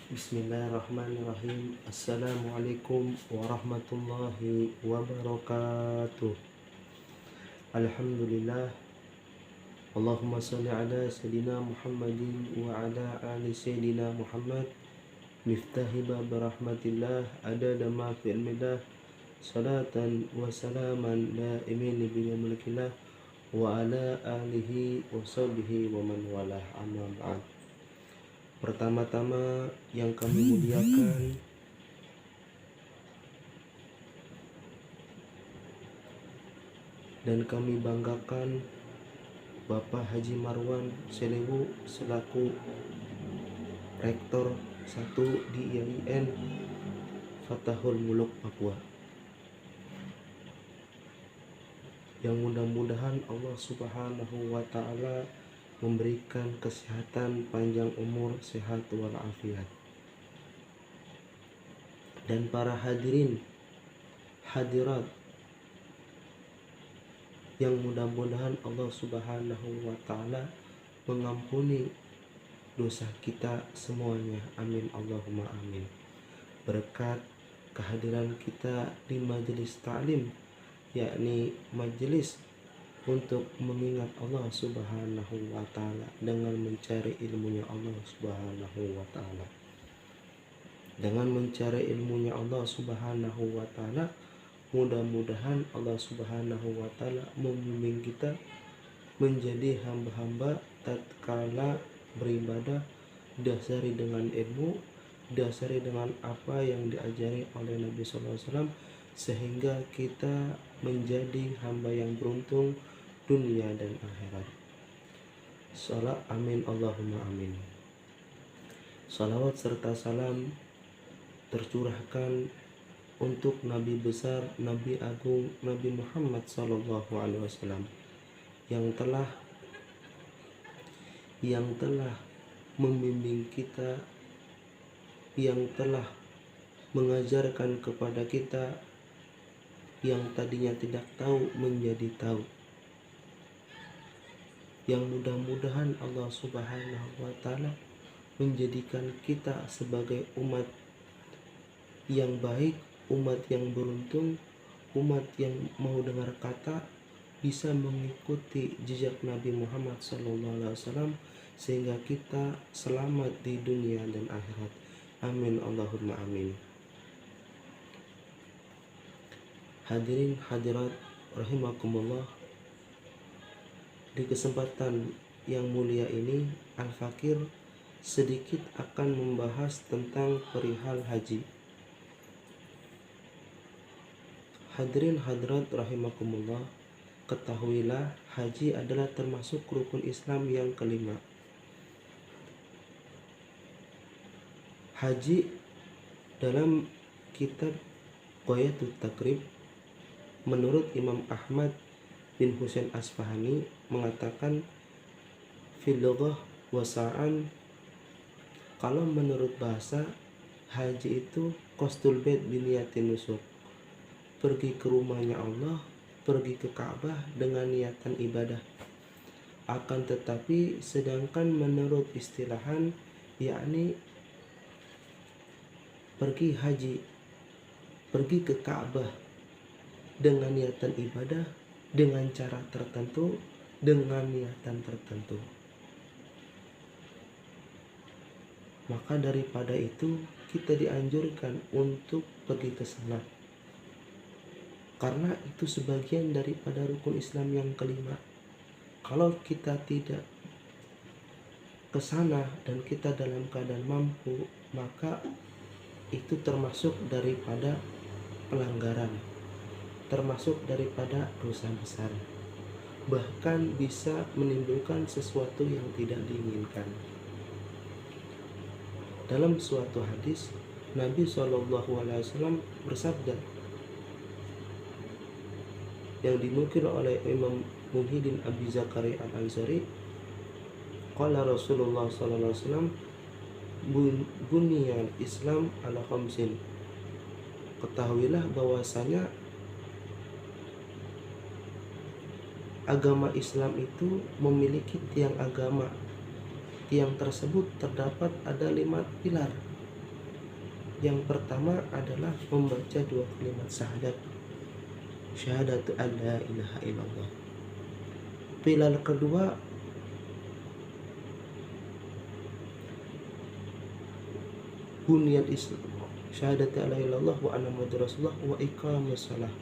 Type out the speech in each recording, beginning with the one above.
Bismillahirrahmanirrahim. Assalamualaikum warahmatullahi wabarakatuh. Alhamdulillah. Allahumma salli ala Sayyidina Muhammadin wa ala ali Sayyidina Muhammad. Miftahi bab rahmatillah adada ma fi ilmillah. Salatan wa salaman daimin bi mulkillah wa ala alihi wa sahbihi wa man walah, amma ba'd. Pertama-tama yang kami muliakan dan kami banggakan Bapak Haji Marwan Selewu selaku Rektor 1 di IAIN Fatahul Muluk Papua, yang mudah-mudahan Allah Subhanahu wa Ta'ala memberikan kesehatan, panjang umur, sehat walafiat. Dan para hadirin hadirat yang mudah-mudahan Allah Subhanahu wa Ta'ala mengampuni dosa kita semuanya, amin Allahumma amin. Berkat kehadiran kita di majelis ta'lim, yakni majelis untuk mengingat Allah Subhanahu wa Ta'ala dengan mencari ilmunya Allah Subhanahu wa Ta'ala. Dengan mencari ilmunya Allah Subhanahu wa Ta'ala, mudah-mudahan Allah Subhanahu wa Ta'ala membimbing kita menjadi hamba-hamba tatkala beribadah dasari dengan ilmu, dasari dengan apa yang diajari oleh Nabi sallallahu alaihi wasallam, sehingga kita menjadi hamba yang beruntung dunia dan akhirat. Salat amin Allahumma amin. Salawat serta salam tercurahkan untuk Nabi besar, Nabi agung, Nabi Muhammad sallallahu alaihi wasallam yang telah membimbing kita, yang telah mengajarkan kepada kita yang tadinya tidak tahu menjadi tahu, yang mudah-mudahan Allah Subhanahu wa Ta'ala menjadikan kita sebagai umat yang baik, umat yang beruntung, umat yang mau dengar kata, bisa mengikuti jejak Nabi Muhammad SAW, sehingga kita selamat di dunia dan akhirat, amin Allahumma amin. Hadirin hadirat rahimakumullah, di kesempatan yang mulia ini Al-Fakir sedikit akan membahas tentang perihal haji. Hadirin hadirat rahimakumullah, ketahuilah haji adalah termasuk rukun Islam yang kelima. Haji dalam kitab Ghayatut Taqrib menurut Imam Ahmad bin Husain Asfahani mengatakan fil lughah wasa'an, kalau menurut bahasa haji itu qasdul bait biniyatin nusuk, pergi ke rumahnya Allah, pergi ke Ka'bah dengan niatan ibadah. Akan tetapi sedangkan menurut istilahan, yakni pergi haji, pergi ke Ka'bah dengan niatan ibadah, dengan cara tertentu, dengan niatan tertentu. Maka daripada itu kita dianjurkan untuk pergi ke sana, karena itu sebagian daripada rukun Islam yang kelima. Kalau kita tidak ke sana dan kita dalam keadaan mampu, maka itu termasuk daripada pelanggaran, termasuk daripada dosa besar, bahkan bisa menimbulkan sesuatu yang tidak diinginkan. Dalam suatu hadis, Nabi SAW bersabda yang dinukil oleh Imam Muhyiddin Abi Zakaria Al-Ansari, qala Rasulullah SAW, buniyal Islam ala khamsin. Ketahuilah bahwasanya agama Islam itu memiliki tiang agama. Tiang tersebut terdapat ada 5 pilar. Yang pertama adalah membaca dua kalimat syahadatu an la ilaha illallah. Pilar kedua bunyal Islam, syahadatu an la ilaha illallah wa anna muhammadar rasulullah wa iqamus shalah.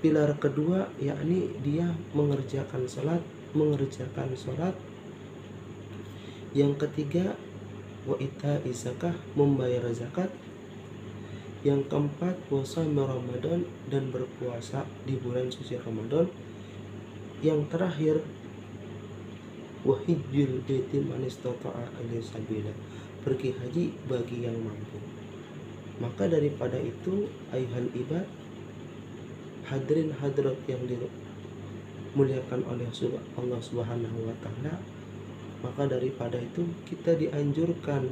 Pilar kedua yakni dia mengerjakan salat. Yang ketiga wa ita'iz zakah, membayar zakat. Yang keempat puasa Ramadan, dan berpuasa di bulan suci Ramadan. Yang terakhir wa hajjul baiti man istata'a ilaihi sabila, pergi haji bagi yang mampu. Maka daripada itu, ayuhal ibad, hadirin hadirat yang dimuliakan oleh Allah Subhanahu wa taala, maka daripada itu kita dianjurkan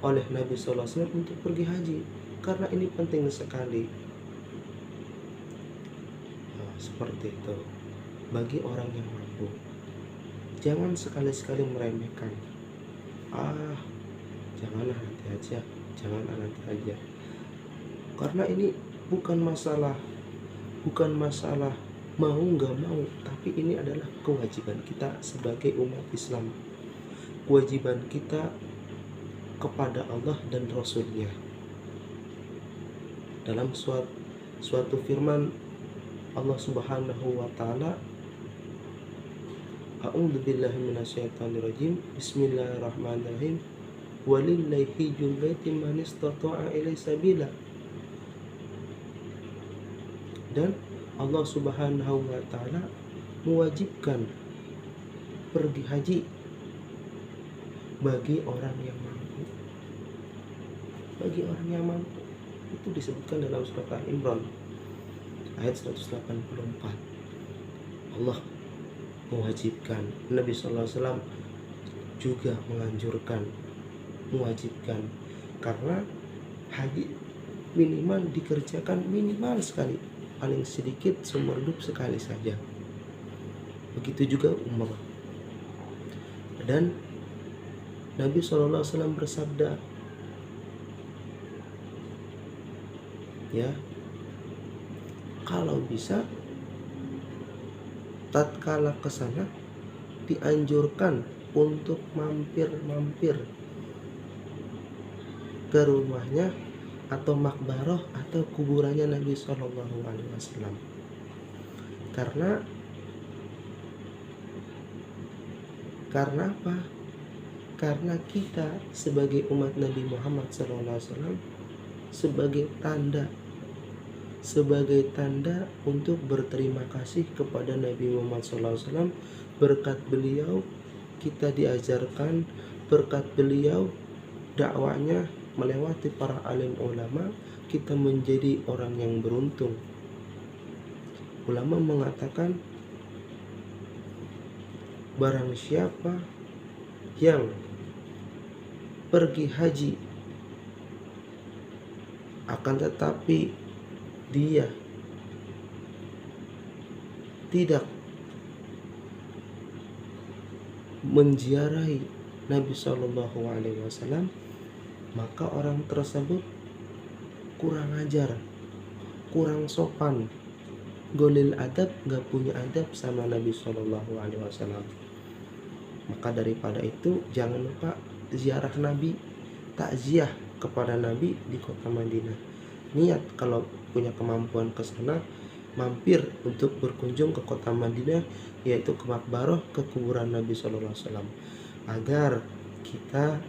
oleh Nabi sallallahu alaihi wasallam untuk pergi haji, karena ini penting sekali. Nah, seperti itu bagi orang yang mampu. Jangan sekali-sekali meremehkan. Janganlah nanti aja. Karena ini bukan masalah mau nggak mau, tapi ini adalah kewajiban kita sebagai umat Islam, kewajiban kita kepada Allah dan Rasul-Nya. Dalam suatu firman Allah Subhanahu wa taala, a'udzubillahi minasyaitonirrajim, bismillahirrahmanirrahim, walillahi hijjul baiti man istata'a ilaihi sabila. Dan Allah Subhanahu wa taala mewajibkan pergi haji bagi orang yang mampu. Itu disebutkan dalam surat Al-Imran ayat 184. Allah mewajibkan, Nabi sallallahu alaihi wasallam juga menganjurkan, mewajibkan, karena haji minimal dikerjakan minimal sekali, paling sedikit seumur hidup sekali saja. Begitu juga umrah. Dan Nabi sallallahu alaihi wasallam bersabda, ya, kalau bisa tatkala ke sana dianjurkan untuk mampir ke rumahnya atau makbaroh atau kuburannya Nabi Shallallahu Alaihi Wasallam. Karena apa? Karena kita sebagai umat Nabi Muhammad Shallallahu Alaihi Wasallam sebagai tanda untuk berterima kasih kepada Nabi Muhammad SAW. Berkat beliau kita diajarkan, berkat beliau dakwanya melewati para alim ulama, kita menjadi orang yang beruntung. Ulama mengatakan, barang siapa yang pergi haji akan tetapi dia tidak menziarahi Nabi Shallallahu Alaihi Wasallam, maka orang tersebut kurang ajar, kurang sopan, golil adab, gak punya adab sama Nabi Shallallahu Alaihi Wasallam. Maka daripada itu jangan lupa ziarah Nabi, takziah kepada Nabi di kota Madinah. Niat kalau punya kemampuan ke sana, mampir untuk berkunjung ke kota Madinah, yaitu ke makbaroh, ke kuburan Nabi Sallallahu Alaihi Wasallam, agar kita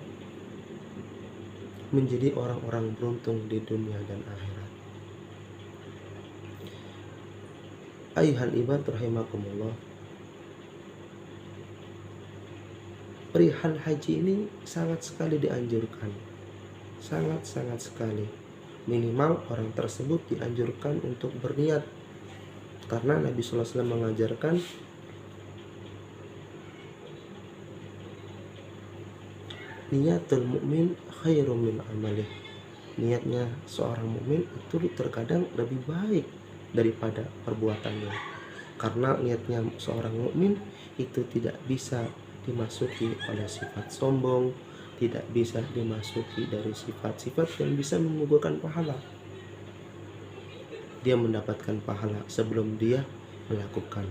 menjadi orang-orang beruntung di dunia dan akhirat. Ayuhal ibad rahimakumullah, perihal haji ini sangat sekali dianjurkan, sangat sekali. Minimal orang tersebut dianjurkan untuk berniat, karena Nabi Sallallahu Alaihi Wasallam mengajarkan niatul mukmin khairum min amalih. Niatnya seorang mukmin itu terkadang lebih baik daripada perbuatannya, karena niatnya seorang mukmin itu tidak bisa dimasuki oleh sifat sombong, tidak bisa dimasuki dari sifat-sifat yang bisa mengumpulkan pahala. Dia mendapatkan pahala sebelum dia melakukan.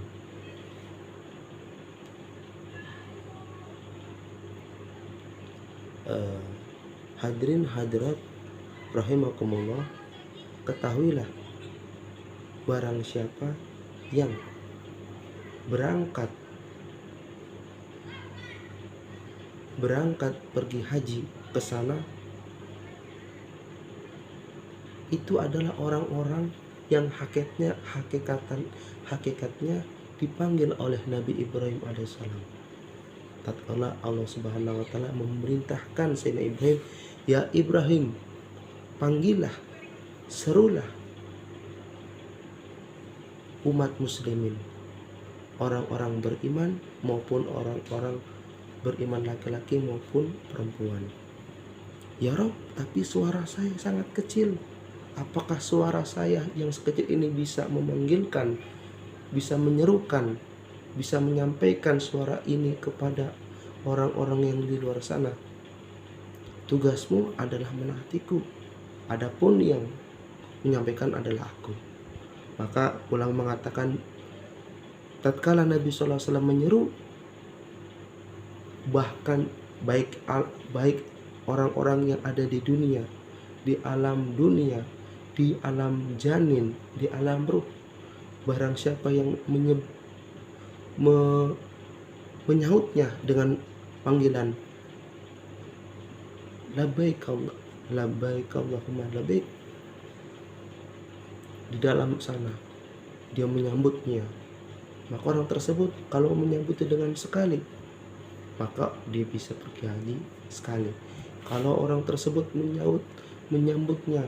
Hadirin hadirat rahimakumullah, ketahuilah barang siapa yang berangkat pergi haji ke sana, itu adalah orang-orang yang hakikatnya dipanggil oleh Nabi Ibrahim alaihissalam. Tatkala Allah Subhanahu wa taala memerintahkan Sayyidina Ibrahim, "Ya Ibrahim, panggillah, serulah umat muslimin, orang-orang beriman maupun orang-orang beriman laki-laki maupun perempuan." Ya Rob, tapi suara saya sangat kecil. Apakah suara saya yang sekecil ini bisa memanggilkan, bisa menyerukan, bisa menyampaikan suara ini kepada orang-orang yang di luar sana? Tugasmu adalah menaatiku, adapun yang menyampaikan adalah aku. Maka ulang mengatakan, tatkala Nabi SAW menyeru, bahkan baik orang-orang yang ada di dunia, di alam dunia, di alam janin, di alam ruh, barang siapa yang menyahutnya dengan panggilan labbaik Allahumma labbaik, di dalam sana dia menyambutnya, maka orang tersebut kalau menyambutnya dengan sekali, maka dia bisa pergi haji sekali. Kalau orang tersebut menyambutnya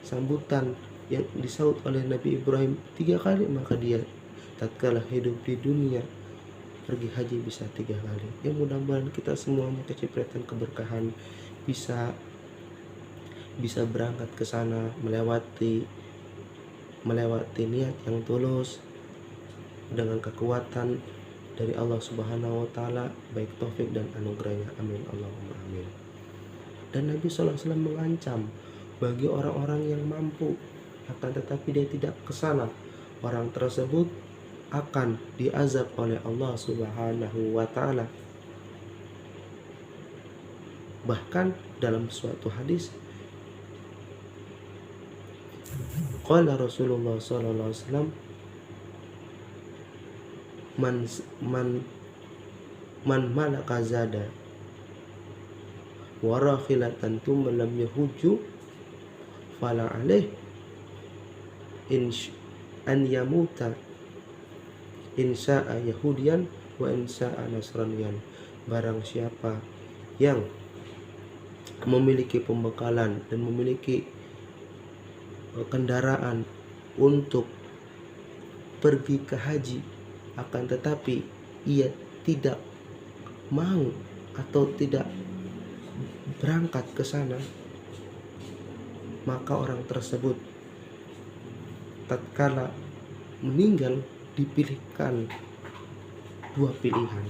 sambutan yang disambut oleh Nabi Ibrahim 3 kali, maka dia tatkala hidup di dunia pergi haji bisa 3 kali. Ya mudah-mudahan kita semuanya kecipratan keberkahan, bisa berangkat ke sana melewati niat yang tulus dengan kekuatan dari Allah Subhanahu wa taala, baik taufik dan anugerahnya. Amin Allahumma amin. Dan Nabi SAW mengancam bagi orang-orang yang mampu akan tetapi dia tidak ke sana, orang tersebut akan diazab oleh Allah Subhanahu wa taala. Bahkan dalam suatu hadis, qala Rasulullah sallallahu alaihi wasallam, man malaka zada wa rakhilatan thumma lam yahujju fala alaih an yamuta insya'a yahudiyan wa insya'a nasraniyan. Barang siapa yang memiliki pembekalan dan memiliki kendaraan untuk pergi ke haji, akan tetapi ia tidak mau atau tidak berangkat ke sana, maka orang tersebut tatkala meninggal dipilihkan 2 pilihan: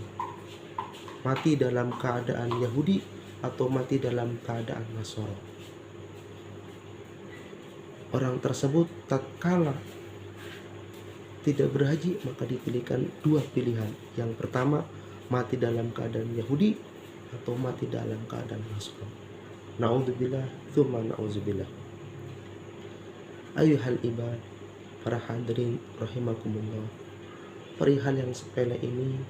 mati dalam keadaan Yahudi atau mati dalam keadaan Nasara. Orang tersebut tatkala tidak berhaji, maka dipilihkan 2 pilihan. Yang pertama, mati dalam keadaan Yahudi atau mati dalam keadaan Nasara. Na'udzubillah, tsumma na'udzubillah. Ayuhal ibad, para hadirin rahimakumullah, perihal yang sepele ini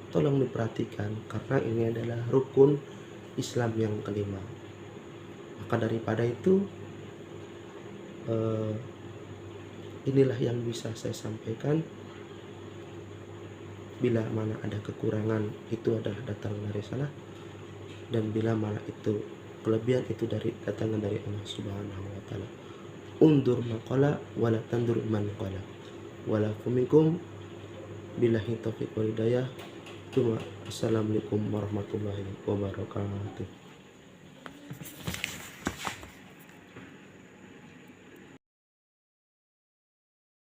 tolong diperhatikan, karena ini adalah rukun Islam yang kelima. Maka daripada itu, inilah yang bisa saya sampaikan. Bila mana ada kekurangan, itu adalah datang dari salah, dan bila mana itu kelebihan, itu datangnya dari Allah Subhanahu wa taala. Undur maqala wala tandur man qala. Wala kumikum billahi taufiq wal hidayah. Assalamualaikum warahmatullahi wabarakatuh.